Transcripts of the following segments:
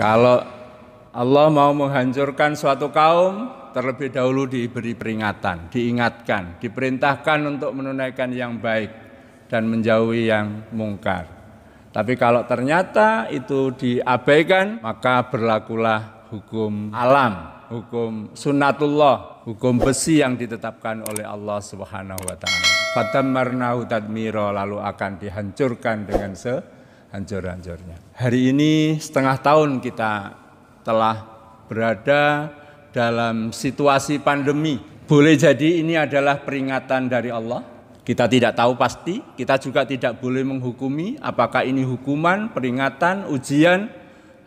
Kalau Allah mau menghancurkan suatu kaum, terlebih dahulu diberi peringatan, diingatkan, diperintahkan untuk menunaikan yang baik dan menjauhi yang mungkar. Tapi kalau ternyata itu diabaikan, maka berlakulah hukum alam, hukum sunnatullah, hukum besi yang ditetapkan oleh Allah Subhanahu wa taala. Fadammarnahu tadmira, lalu akan dihancurkan dengan sehancur-hancurnya. Hari ini setengah tahun kita telah berada dalam situasi pandemi. Boleh jadi ini adalah peringatan dari Allah. Kita tidak tahu pasti, kita juga tidak boleh menghukumi apakah ini hukuman, peringatan, ujian,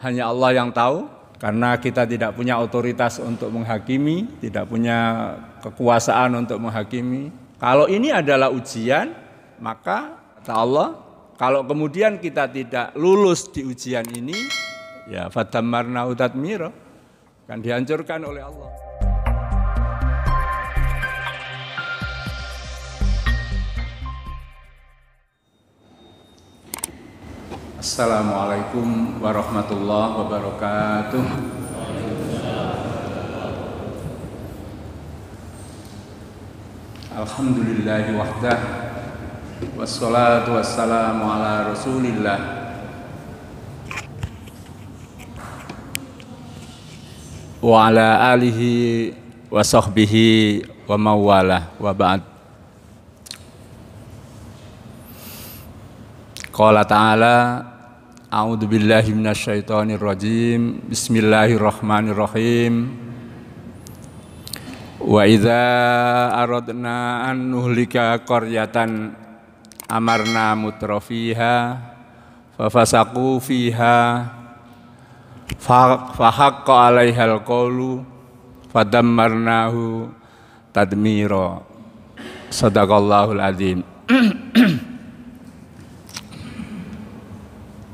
hanya Allah yang tahu. Karena kita tidak punya otoritas untuk menghakimi, tidak punya kekuasaan untuk menghakimi. Kalau ini adalah ujian, maka kata Allah, kalau kemudian kita tidak lulus di ujian ini, ya fadammarnahu tadmira, akan dihancurkan oleh Allah. Assalamualaikum warahmatullahi wabarakatuh. Alhamdulillahi wahdah, wassalatu wassalamu ala rasulillah wa ala alihi wa sahbihi wa mawalah wa ba'd. Qala ta'ala, a'udzu billahi minasyaitonir rajim. Bismillahirrahmanirrahim. Wa idza aradna an nuhlika qaryatan amarna mutrafiha fafasaqu fiha fahaqqa 'alaihal qawlu fadammarnahu tadmira. Shadaqallahul azim.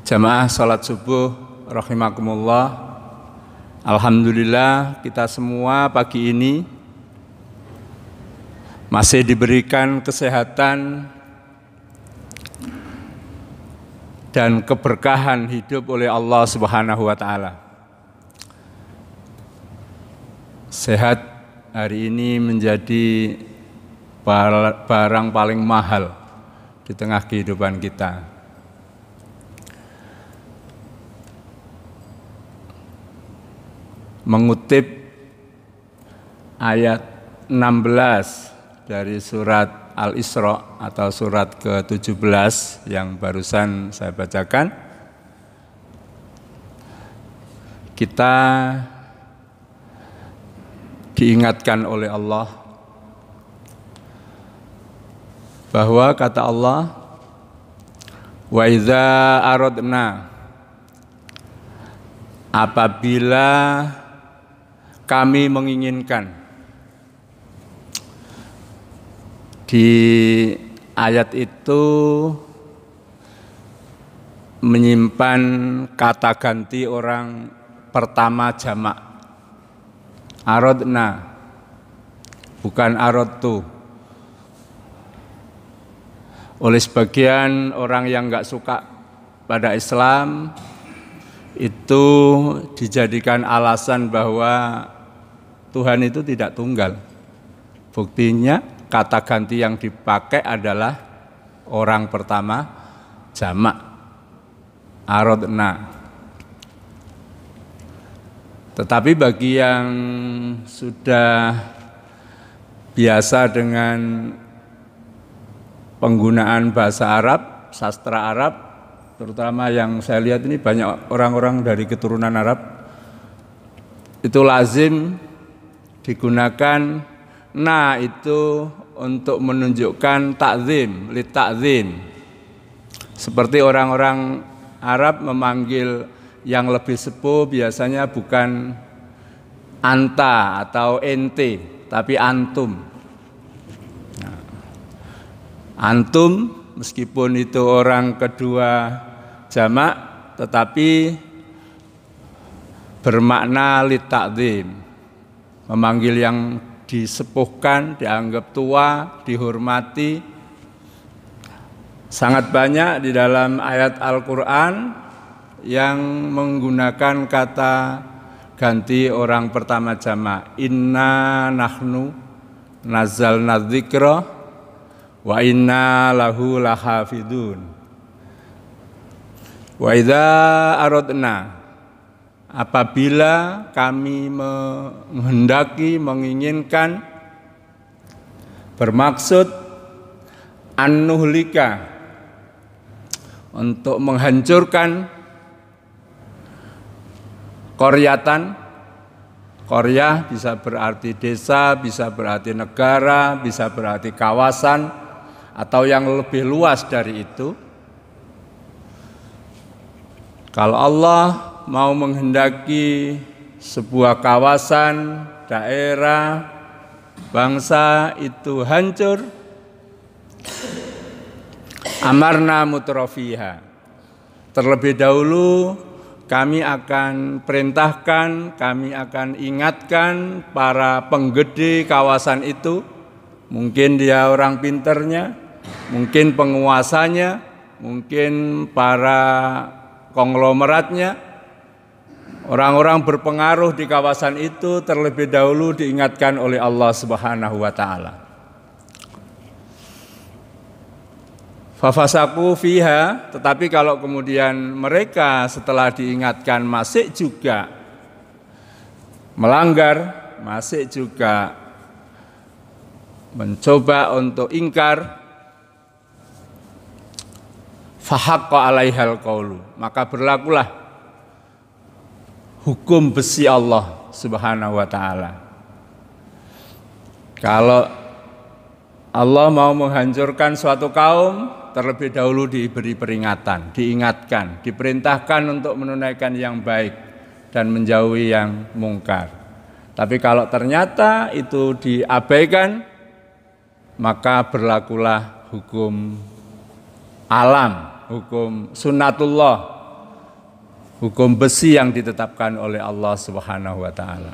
Jamaah salat subuh rahimakumullah. Alhamdulillah kita semua pagi ini masih diberikan kesehatan dan keberkahan hidup oleh Allah Subhanahu wa taala. Sehat hari ini menjadi barang paling mahal di tengah kehidupan kita. Mengutip ayat 16 dari surat Al-Isra atau surat ke-17 yang barusan saya bacakan, kita diingatkan oleh Allah bahwa kata Allah, wa idza aradna, apabila kami menginginkan. Di ayat itu menyimpan kata ganti orang pertama jamak. Aradna, bukan aradtu. Oleh sebagian orang yang enggak suka pada Islam, itu dijadikan alasan bahwa Tuhan itu tidak tunggal. Buktinya kata ganti yang dipakai adalah orang pertama jamak, aradna. Tetapi bagi yang sudah biasa dengan penggunaan bahasa Arab, sastra Arab, terutama yang saya lihat ini banyak orang-orang dari keturunan Arab, itu lazim digunakan na itu untuk menunjukkan takzim, li takzim. Seperti orang-orang Arab memanggil yang lebih sepuh biasanya bukan anta atau ente, tapi antum. Nah, antum meskipun itu orang kedua jamak, tetapi bermakna li takzim. Memanggil yang disepuhkan, dianggap tua, dihormati. Sangat banyak di dalam ayat Al-Quran yang menggunakan kata ganti orang pertama jamak. Inna nahnu nazzalna dzikra wa inna lahu lahafidun. Wa idza aradna, apabila kami menghendaki, menginginkan, bermaksud an-nuhlika, untuk menghancurkan qaryatan. Qaryah bisa berarti desa, bisa berarti negara, bisa berarti kawasan, atau yang lebih luas dari itu. Kalau Allah mau menghendaki sebuah kawasan, daerah, bangsa itu hancur, amarna mutrafiha, terlebih dahulu kami akan perintahkan, kami akan ingatkan para penggede kawasan itu, mungkin dia orang pinternya, mungkin penguasanya, mungkin para konglomeratnya, orang-orang berpengaruh di kawasan itu terlebih dahulu diingatkan oleh Allah Subhanahu wa taala. Fafasaku fiha, tetapi kalau kemudian mereka setelah diingatkan masih juga melanggar, masih juga mencoba untuk ingkar, fahaqqa alaihal qaulu, maka berlakulah hukum besi Allah Subhanahu wa taala. Kalau Allah mau menghancurkan suatu kaum, terlebih dahulu diberi peringatan, diingatkan, diperintahkan untuk menunaikan yang baik dan menjauhi yang mungkar. Tapi kalau ternyata itu diabaikan, maka berlakulah hukum alam, hukum sunnatullah, hukum besi yang ditetapkan oleh Allah Subhanahu wa taala.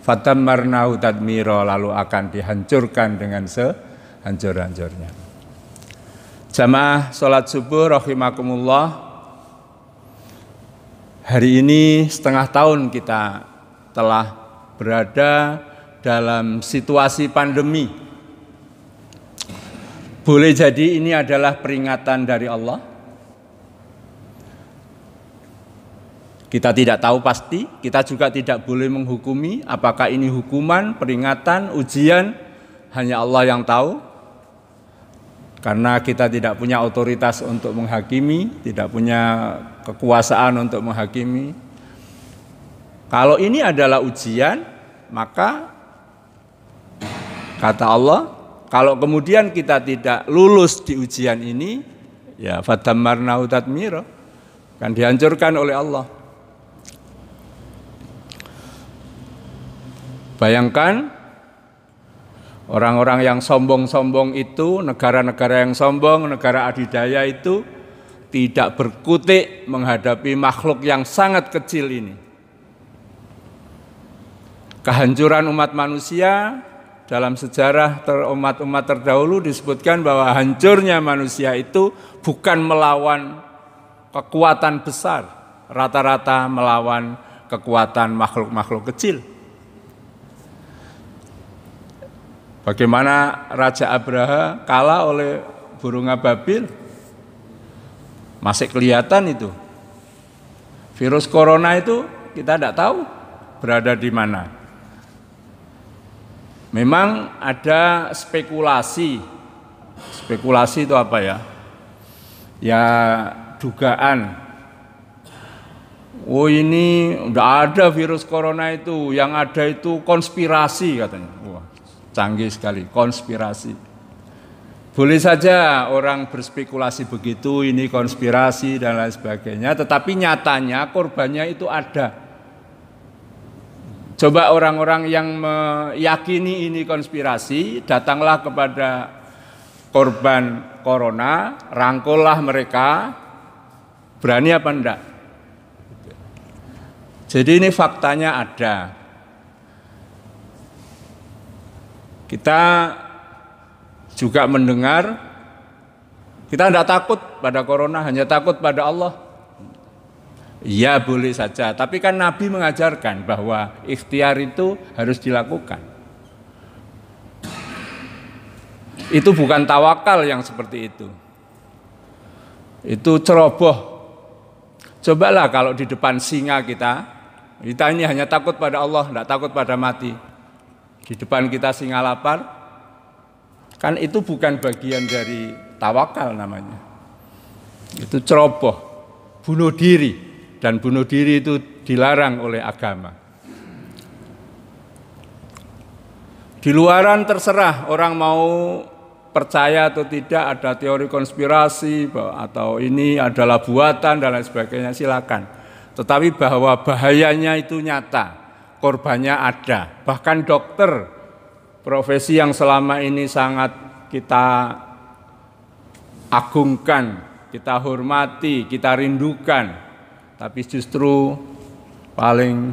Fatammarnahu tadmira, lalu akan dihancurkan dengan sehancur-hancurnya. Jamaah sholat subuh rahimakumullah, hari ini setengah tahun kita telah berada dalam situasi pandemi. Boleh jadi ini adalah peringatan dari Allah. Kita tidak tahu pasti, kita juga tidak boleh menghukumi apakah ini hukuman, peringatan, ujian, hanya Allah yang tahu. Karena kita tidak punya otoritas untuk menghakimi, tidak punya kekuasaan untuk menghakimi. Kalau ini adalah ujian, maka kata Allah, kalau kemudian kita tidak lulus di ujian ini, ya fatammarnahu tadmira, akan dihancurkan oleh Allah. Bayangkan orang-orang yang sombong-sombong itu, negara-negara yang sombong, negara adidaya itu tidak berkutik menghadapi makhluk yang sangat kecil ini. Kehancuran umat manusia dalam sejarah umat-umat terdahulu disebutkan bahwa hancurnya manusia itu bukan melawan kekuatan besar, rata-rata melawan kekuatan makhluk-makhluk kecil. Bagaimana Raja Abraha kalah oleh burung ababil, masih kelihatan itu. Virus corona itu kita tidak tahu berada di mana. Memang ada spekulasi. Spekulasi itu apa ya? Ya dugaan. Oh ini tidak ada virus corona itu, yang ada itu konspirasi katanya. Wah, canggih sekali, konspirasi. Boleh saja orang berspekulasi begitu, ini konspirasi dan lain sebagainya, tetapi nyatanya korbannya itu ada. Coba orang-orang yang meyakini ini konspirasi, datanglah kepada korban corona, rangkullah mereka, berani apa enggak? Jadi ini faktanya ada. Kita juga mendengar, kita tidak takut pada corona, hanya takut pada Allah. Ya boleh saja, tapi kan Nabi mengajarkan bahwa ikhtiar itu harus dilakukan. Itu bukan tawakal yang seperti itu. Itu ceroboh. Cobalah kalau di depan singa kita ini hanya takut pada Allah, tidak takut pada mati. Di depan kita singa lapar, kan itu bukan bagian dari tawakal namanya. Itu ceroboh, bunuh diri. Dan bunuh diri itu dilarang oleh agama. Di luaran terserah orang mau percaya atau tidak, ada teori konspirasi atau ini adalah buatan dan lain sebagainya, silakan. Tetapi bahwa bahayanya itu nyata, korbannya ada. Bahkan dokter, profesi yang selama ini sangat kita agungkan, kita hormati, kita rindukan, tapi justru paling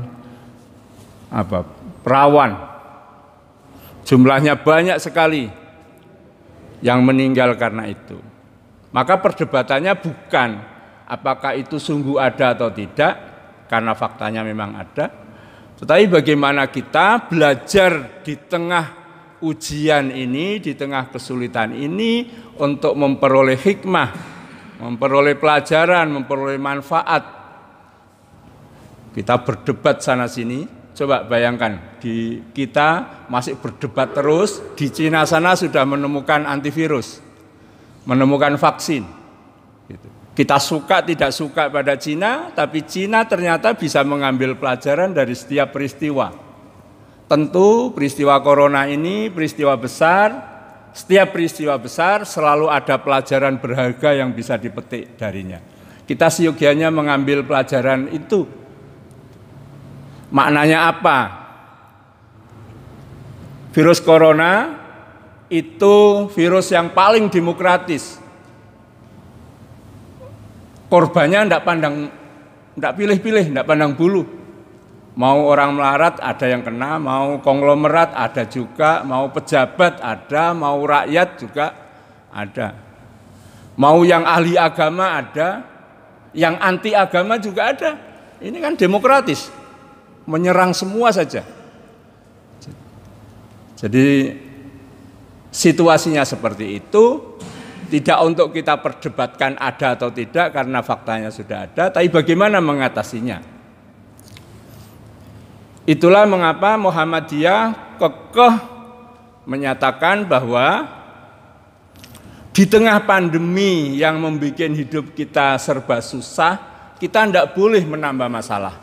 perawan. Jumlahnya banyak sekali yang meninggal karena itu. Maka perdebatannya bukan apakah itu sungguh ada atau tidak, karena faktanya memang ada, tetapi bagaimana kita belajar di tengah ujian ini, di tengah kesulitan ini untuk memperoleh hikmah, memperoleh pelajaran, memperoleh manfaat. Kita berdebat sana sini, coba bayangkan kita masih berdebat terus, di Cina sana sudah menemukan antivirus, menemukan vaksin. Kita suka tidak suka pada Cina, tapi Cina ternyata bisa mengambil pelajaran dari setiap peristiwa. Tentu peristiwa corona ini peristiwa besar, setiap peristiwa besar selalu ada pelajaran berharga yang bisa dipetik darinya. Kita seyogianya mengambil pelajaran itu. Maknanya apa? Virus corona itu virus yang paling demokratis. Korbannya tidak pilih-pilih, tidak pandang bulu. Mau orang melarat ada yang kena, mau konglomerat ada juga, mau pejabat ada, mau rakyat juga ada. Mau yang ahli agama ada, yang anti agama juga ada. Ini kan demokratis. Menyerang semua saja. Jadi situasinya seperti itu, tidak untuk kita perdebatkan ada atau tidak karena faktanya sudah ada, tapi bagaimana mengatasinya. Itulah mengapa Muhammadiyah kekeh menyatakan bahwa di tengah pandemi yang membuat hidup kita serba susah, kita tidak boleh menambah masalah.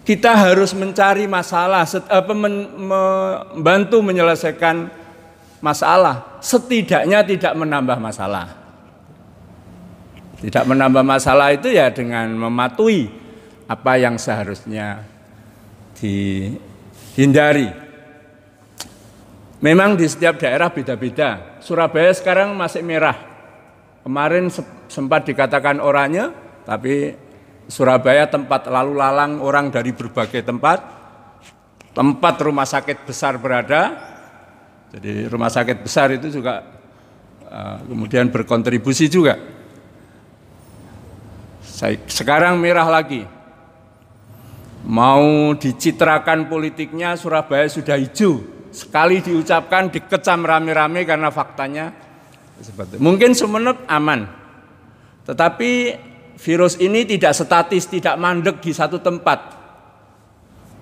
Kita harus mencari masalah, membantu menyelesaikan masalah, setidaknya tidak menambah masalah. Tidak menambah masalah itu ya dengan mematuhi apa yang seharusnya dihindari. Memang di setiap daerah beda-beda. Surabaya sekarang masih merah. Kemarin sempat dikatakan oranye, tapi Surabaya tempat lalu lalang orang dari berbagai tempat rumah sakit besar berada. Jadi rumah sakit besar itu juga kemudian berkontribusi juga. Sekarang merah lagi. Mau dicitrakan politiknya Surabaya sudah hijau. Sekali diucapkan dikecam rame-rame karena faktanya seperti itu. Mungkin Sumeneb aman. Tetapi virus ini tidak statis, tidak mandek di satu tempat.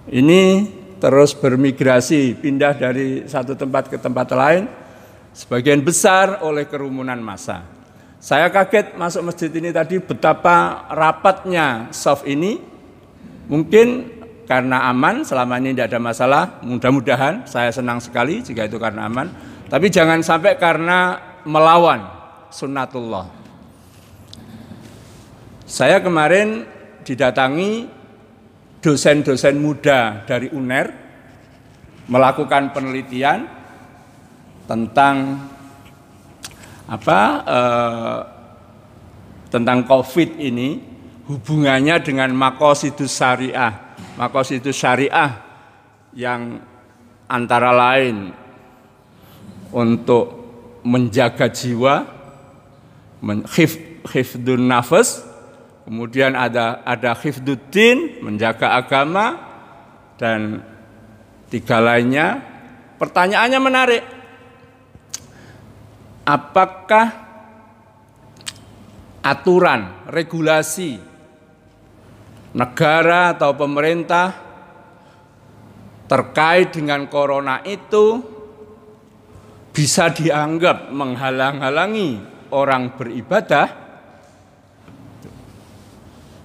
Ini terus bermigrasi, pindah dari satu tempat ke tempat lain, sebagian besar oleh kerumunan massa. Saya kaget masuk masjid ini tadi betapa rapatnya soft ini. Mungkin karena aman, selama ini tidak ada masalah, mudah-mudahan, saya senang sekali jika itu karena aman. Tapi jangan sampai karena melawan sunnatullah. Saya kemarin didatangi dosen-dosen muda dari UNER melakukan penelitian tentang tentang COVID ini, hubungannya dengan maqasidus syariah. Maqasidus syariah yang antara lain untuk menjaga jiwa, hifdun nafas, kemudian ada hifdzuddin, menjaga agama, dan 3 lainnya. Pertanyaannya menarik. Apakah aturan, regulasi negara atau pemerintah terkait dengan corona itu bisa dianggap menghalang-halangi orang beribadah?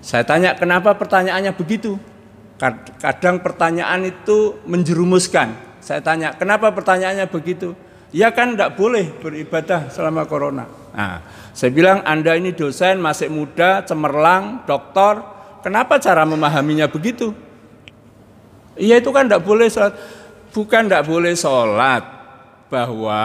Saya tanya, kenapa pertanyaannya begitu? Kadang pertanyaan itu menjerumuskan. Saya tanya, kenapa pertanyaannya begitu? Ya kan tidak boleh beribadah selama corona. Nah, saya bilang, Anda ini dosen, masih muda, cemerlang, doktor, kenapa cara memahaminya begitu? Iya itu kan tidak boleh sholat. Bukan tidak boleh sholat, bahwa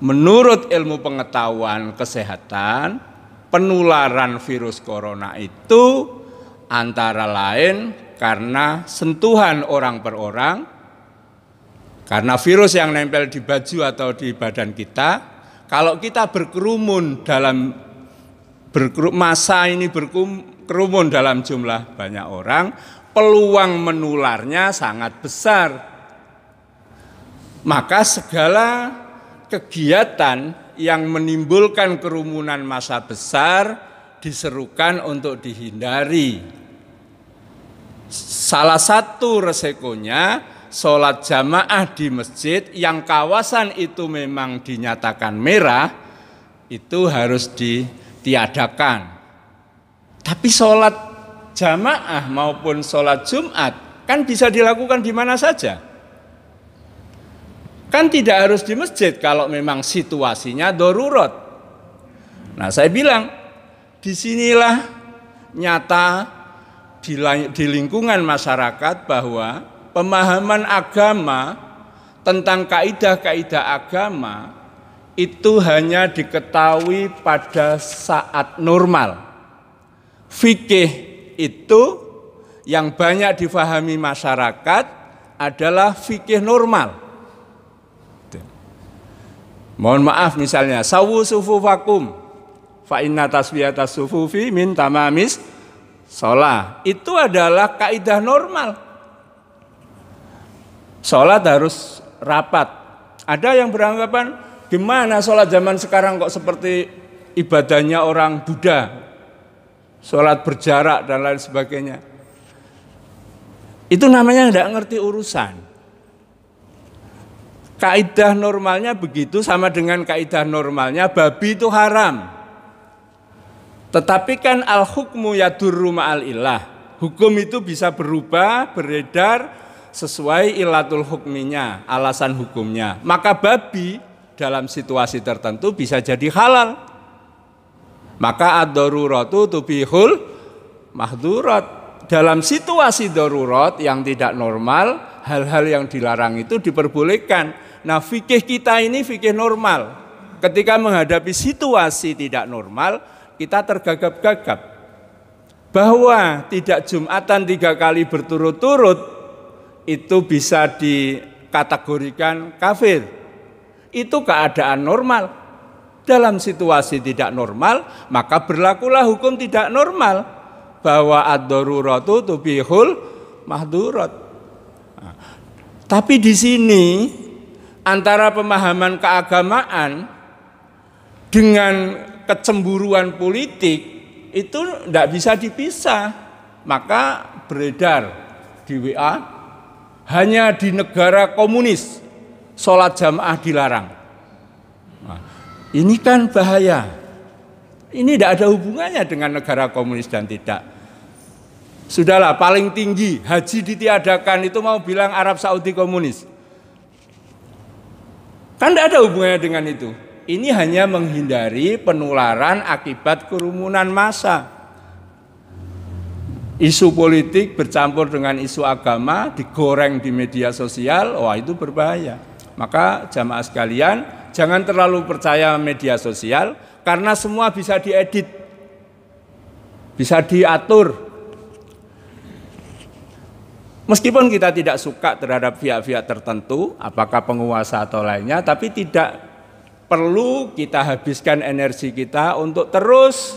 menurut ilmu pengetahuan kesehatan, penularan virus corona itu antara lain karena sentuhan orang per orang, karena virus yang nempel di baju atau di badan kita. Kalau kita berkerumun dalam massa ini berkerumun dalam jumlah banyak orang, peluang menularnya sangat besar. Maka segala kegiatan yang menimbulkan kerumunan massa besar diserukan untuk dihindari. Salah satu resikonya sholat jamaah di masjid yang kawasan itu memang dinyatakan merah, itu harus ditiadakan. Tapi sholat jamaah maupun sholat Jumat kan bisa dilakukan di mana saja. Kan tidak harus di masjid kalau memang situasinya darurat. Nah, saya bilang disinilah nyata di lingkungan masyarakat bahwa pemahaman agama tentang kaidah-kaidah agama itu hanya diketahui pada saat normal. Fikih itu yang banyak difahami masyarakat adalah fikih normal. Mohon maaf misalnya, sawu sufufakum fa inna taswiyatas sufufi min tamamis shalah. Itu adalah kaidah normal. Sholat harus rapat. Ada yang beranggapan, gimana sholat zaman sekarang kok seperti ibadahnya orang Buddha, sholat berjarak dan lain sebagainya. Itu namanya tidak ngerti urusan. Kaidah normalnya begitu, sama dengan kaidah normalnya babi itu haram. Tetapi kan al-hukmu yadurru ma'al ilah. Hukum itu bisa berubah, beredar sesuai ilatul hukminya, alasan hukumnya. Maka babi dalam situasi tertentu bisa jadi halal. Maka ad-daruratu tubihul mahdurat. Dalam situasi darurat yang tidak normal, hal-hal yang dilarang itu diperbolehkan. Nah, fikih kita ini fikih normal. Ketika menghadapi situasi tidak normal, kita tergagap-gagap bahwa tidak Jumatan 3 kali berturut-turut itu bisa dikategorikan kafir. Itu keadaan normal. Dalam situasi tidak normal, maka berlakulah hukum tidak normal, bahwa ad-daruratu tubihul mahdurat. Nah, tapi di sini antara pemahaman keagamaan dengan kecemburuan politik itu tidak bisa dipisah. Maka beredar di WA, hanya di negara komunis sholat jamaah dilarang. Nah, ini kan bahaya. Ini tidak ada hubungannya dengan negara komunis dan tidak. Sudahlah, paling tinggi haji ditiadakan, itu mau bilang Arab Saudi komunis. Kan tidak ada hubungannya dengan itu. Ini hanya menghindari penularan akibat kerumunan massa. Isu politik bercampur dengan isu agama, digoreng di media sosial, wah itu berbahaya. Maka jamaah sekalian, jangan terlalu percaya media sosial, karena semua bisa diedit, bisa diatur. Meskipun kita tidak suka terhadap pihak-pihak tertentu, apakah penguasa atau lainnya, tapi tidak perlu kita habiskan energi kita untuk terus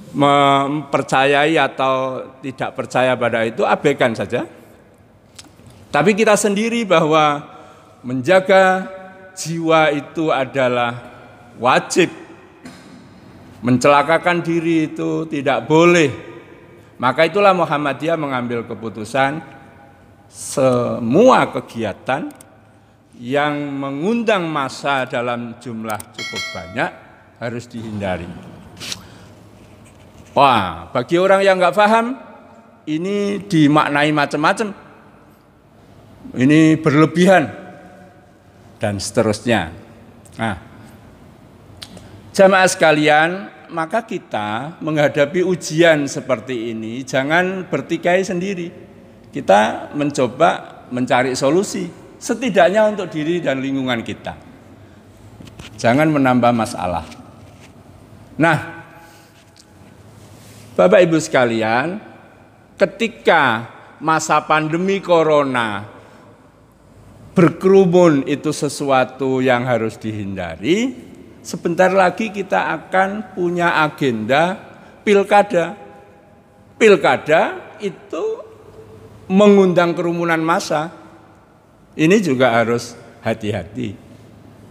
mempercayai atau tidak percaya pada itu, abaikan saja. Tapi kita sendiri bahwa menjaga jiwa itu adalah wajib. Mencelakakan diri itu tidak boleh. Maka itulah Muhammadiyah mengambil keputusan semua kegiatan yang mengundang massa dalam jumlah cukup banyak harus dihindari. Wah, bagi orang yang nggak paham, ini dimaknai macam-macam. Ini berlebihan dan seterusnya. Nah, jamaah sekalian, maka kita menghadapi ujian seperti ini jangan bertikai sendiri. Kita mencoba mencari solusi, setidaknya untuk diri dan lingkungan kita. Jangan menambah masalah. Nah, Bapak Ibu sekalian, ketika masa pandemi corona berkerumun itu sesuatu yang harus dihindari, sebentar lagi kita akan punya agenda pilkada. Pilkada itu mengundang kerumunan massa. Ini juga harus hati-hati.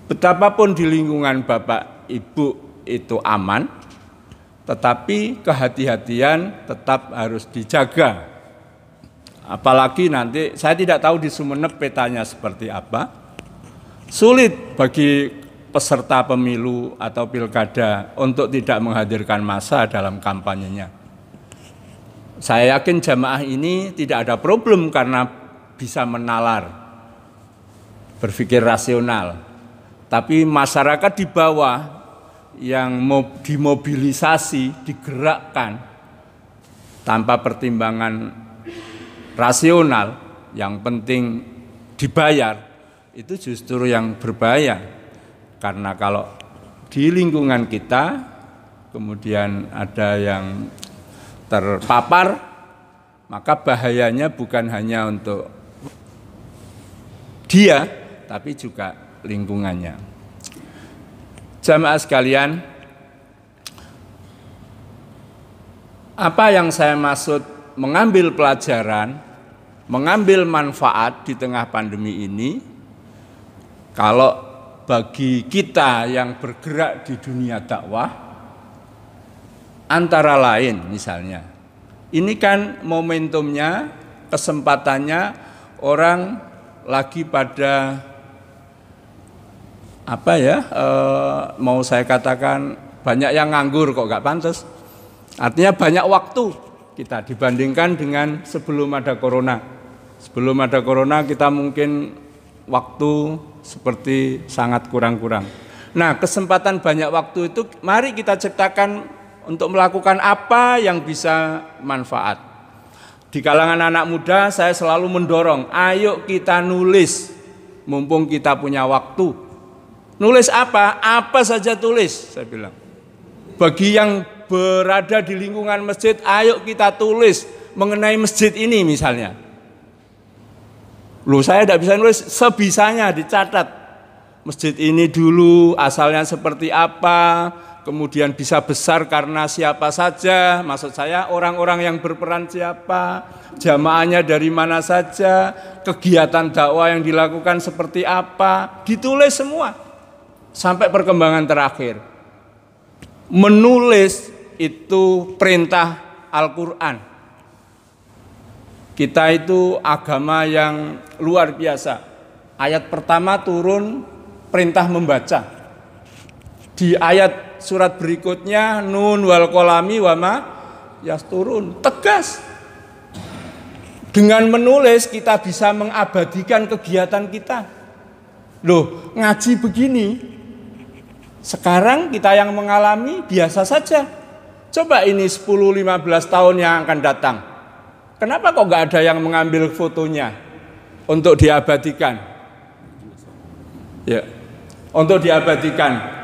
Betapapun di lingkungan Bapak Ibu itu aman, tetapi kehati-hatian tetap harus dijaga. Apalagi nanti, saya tidak tahu di Sumeneb petanya seperti apa. Sulit bagi peserta pemilu atau pilkada untuk tidak menghadirkan massa dalam kampanyenya. Saya yakin jamaah ini tidak ada problem karena bisa menalar, berpikir rasional. Tapi masyarakat di bawah yang dimobilisasi, digerakkan tanpa pertimbangan rasional, yang penting dibayar, itu justru yang berbahaya. Karena kalau di lingkungan kita kemudian ada yang terpapar, maka bahayanya bukan hanya untuk dia, tapi juga lingkungannya. Jamaah sekalian, apa yang saya maksud mengambil pelajaran, mengambil manfaat di tengah pandemi ini, kalau bagi kita yang bergerak di dunia dakwah, antara lain misalnya, ini kan momentumnya, kesempatannya orang lagi pada mau saya katakan banyak yang nganggur, kok gak pantas. Artinya banyak waktu kita dibandingkan dengan sebelum ada corona. Sebelum ada corona kita mungkin waktu seperti sangat kurang-kurang. Nah, kesempatan banyak waktu itu mari kita ciptakan untuk melakukan apa yang bisa manfaat. Di kalangan anak muda saya selalu mendorong, ayo kita nulis, mumpung kita punya waktu. Nulis apa? Apa saja tulis, saya bilang. Bagi yang berada di lingkungan masjid, ayo kita tulis mengenai masjid ini misalnya. Loh, saya tidak bisa nulis, sebisanya dicatat. Masjid ini dulu asalnya seperti apa, kemudian bisa besar karena siapa saja, maksud saya orang-orang yang berperan siapa, jamaahnya dari mana saja, kegiatan dakwah yang dilakukan seperti apa, ditulis semua sampai perkembangan terakhir. Menulis itu perintah Al-Quran. Kita itu agama yang luar biasa. Ayat pertama turun perintah membaca. Di ayat surat berikutnya, nun wal kolami wama yasturun, tegas. Dengan menulis kita bisa mengabadikan kegiatan kita. Loh, ngaji begini, sekarang kita yang mengalami biasa saja. Coba ini 10-15 tahun yang akan datang. Kenapa kok nggak ada yang mengambil fotonya untuk diabadikan? Ya, untuk diabadikan.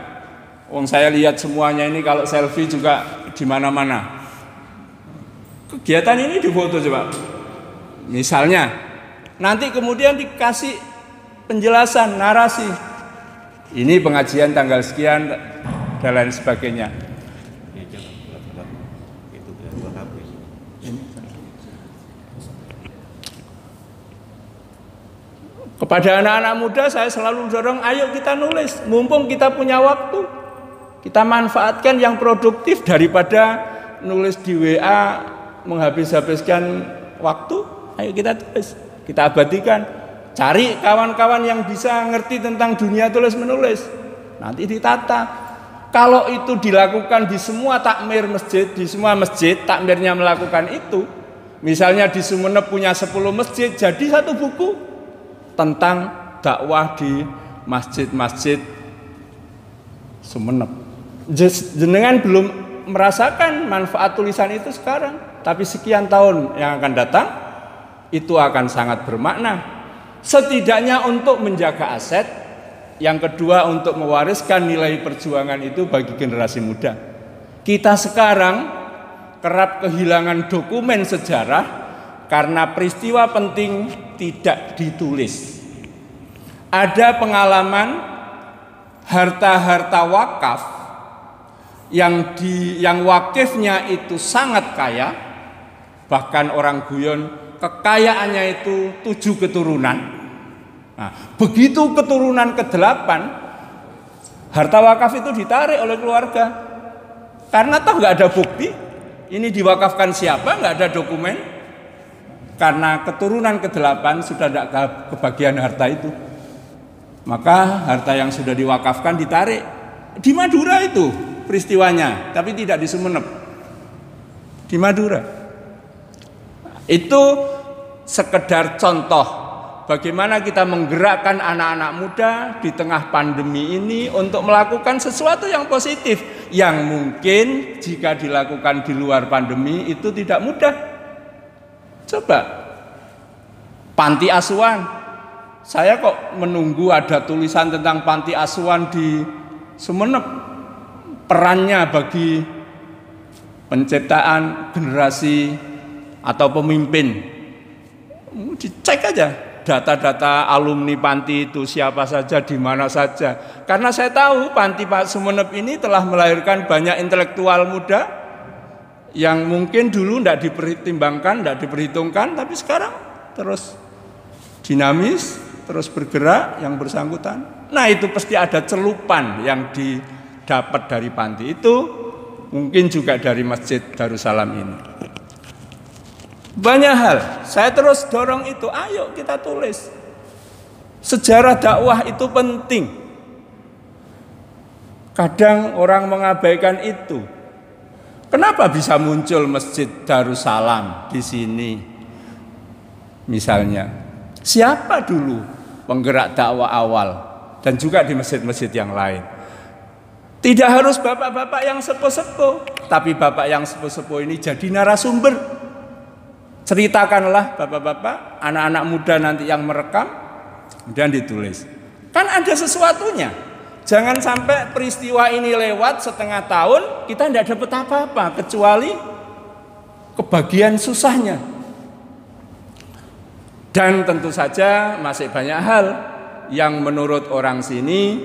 Saya lihat semuanya ini kalau selfie juga di mana-mana. Kegiatan ini difoto coba. Misalnya, nanti kemudian dikasih penjelasan, narasi. Ini pengajian tanggal sekian dan lain sebagainya. Kepada anak-anak muda saya selalu dorong, ayo kita nulis, mumpung kita punya waktu. Kita manfaatkan yang produktif daripada nulis di WA menghabis-habiskan waktu. Ayo kita tulis, kita abadikan. Cari kawan-kawan yang bisa ngerti tentang dunia tulis menulis. Nanti ditata. Kalau itu dilakukan di semua takmir masjid, di semua masjid takmirnya melakukan itu. Misalnya di Sumeneb punya 10 masjid, jadi satu buku tentang dakwah di masjid-masjid Sumeneb. Jenengan belum merasakan manfaat tulisan itu sekarang, tapi sekian tahun yang akan datang itu akan sangat bermakna. Setidaknya untuk menjaga aset, yang kedua untuk mewariskan nilai perjuangan itu bagi generasi muda. Kita sekarang kerap kehilangan dokumen sejarah karena peristiwa penting tidak ditulis. Ada pengalaman harta-harta wakaf yang wakifnya itu sangat kaya, bahkan orang guyon kekayaannya itu 7 keturunan. Nah, begitu keturunan ke-8 harta wakaf itu ditarik oleh keluarga karena toh nggak ada bukti ini diwakafkan siapa, nggak ada dokumen, karena keturunan ke-8 sudah tidak kebagian harta itu, maka harta yang sudah diwakafkan ditarik. Di Madura itu peristiwanya, tapi tidak di Sumeneb, di Madura. Itu sekedar contoh bagaimana kita menggerakkan anak-anak muda di tengah pandemi ini untuk melakukan sesuatu yang positif, yang mungkin jika dilakukan di luar pandemi itu tidak mudah. Coba panti asuhan, saya kok menunggu ada tulisan tentang panti asuhan di Sumeneb. Perannya bagi penciptaan generasi atau pemimpin, dicek aja data-data alumni panti itu siapa saja, di mana saja. Karena saya tahu panti Pak Sumeneb ini telah melahirkan banyak intelektual muda yang mungkin dulu tidak dipertimbangkan, tidak diperhitungkan, tapi sekarang terus dinamis, terus bergerak yang bersangkutan. Nah itu pasti ada celupan yang didapat dari panti itu, mungkin juga dari Masjid Darussalam ini. Banyak hal, saya terus dorong itu, ayo kita tulis. Sejarah dakwah itu penting. Kadang orang mengabaikan itu. Kenapa bisa muncul Masjid Darussalam di sini? Misalnya, siapa dulu penggerak dakwah awal dan juga di masjid-masjid yang lain? Tidak harus bapak-bapak yang sepuh-sepuh, tapi bapak yang sepuh-sepuh ini jadi narasumber. Ceritakanlah bapak-bapak, anak-anak muda nanti yang merekam dan ditulis. Kan ada sesuatunya. Jangan sampai peristiwa ini lewat setengah tahun kita tidak dapat apa-apa kecuali kebagian susahnya. Dan tentu saja masih banyak hal yang menurut orang sini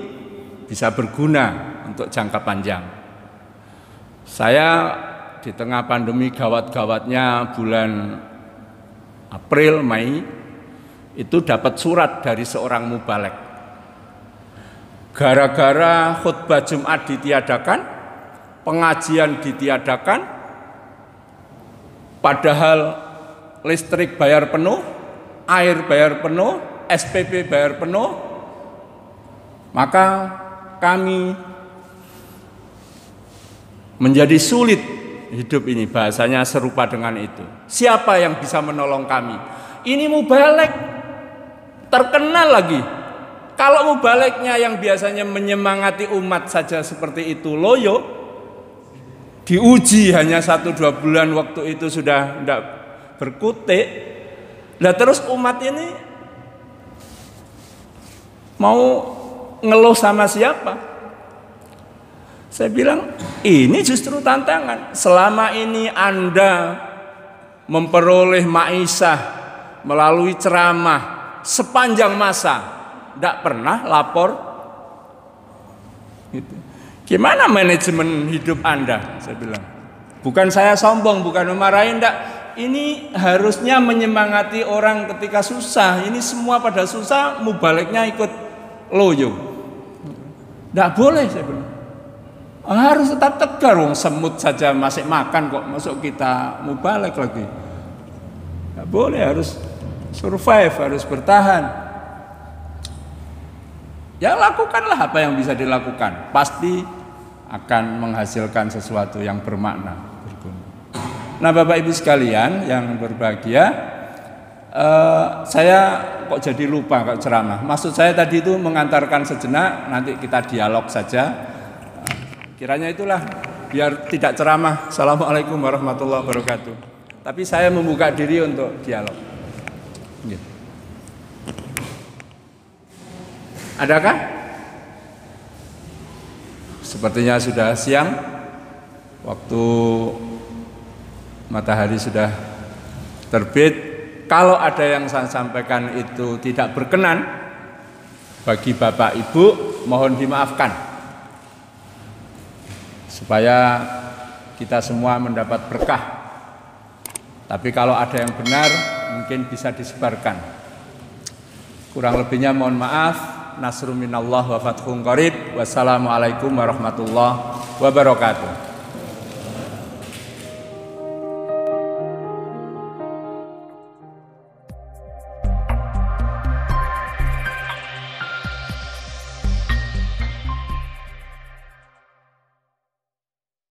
bisa berguna untuk jangka panjang. Saya di tengah pandemi gawat-gawatnya bulan April, Mei, itu dapat surat dari seorang mubalek. Gara-gara khutbah Jumat ditiadakan, pengajian ditiadakan, padahal listrik bayar penuh, air bayar penuh, SPP bayar penuh, maka kami menjadi sulit hidup ini. Bahasanya serupa dengan itu. Siapa yang bisa menolong kami? Ini mubalek, terkenal lagi. Kalau mubaleknya yang biasanya menyemangati umat saja seperti itu loyo, diuji hanya 1-2 bulan waktu itu sudah tidak berkutik. Nah terus umat ini mau ngeluh sama siapa? Saya bilang, ini justru tantangan. Selama ini Anda memperoleh maisha melalui ceramah sepanjang masa, tidak pernah lapor. Gitu. Gimana manajemen hidup Anda? Saya bilang, bukan saya sombong, bukan memarahin, enggak. ini harusnya menyemangati orang ketika susah. Ini semua pada susah, mubaliknya ikut loyo. Tidak boleh saya bilang. Harus tetap tegar, wong semut saja masih makan kok, masuk kita mubalik lagi. Tidak boleh, harus survive, harus bertahan. Ya lakukanlah apa yang bisa dilakukan, pasti akan menghasilkan sesuatu yang bermakna, berguna. Nah Bapak Ibu sekalian yang berbahagia, saya kok jadi lupa kok ceramah. Maksud saya tadi itu mengantarkan sejenak, nanti kita dialog saja. Kiranya itulah, biar tidak ceramah. Assalamualaikum warahmatullahi wabarakatuh. Tapi saya membuka diri untuk dialog. Adakah? Sepertinya sudah siang, waktu matahari sudah terbit. Kalau ada yang saya sampaikan itu tidak berkenan bagi Bapak Ibu, mohon dimaafkan. Supaya kita semua mendapat berkah. Tapi kalau ada yang benar, mungkin bisa disebarkan. Kurang lebihnya mohon maaf. Nasrun minallah wa fathun qarib. Wassalamualaikum warahmatullahi wabarakatuh.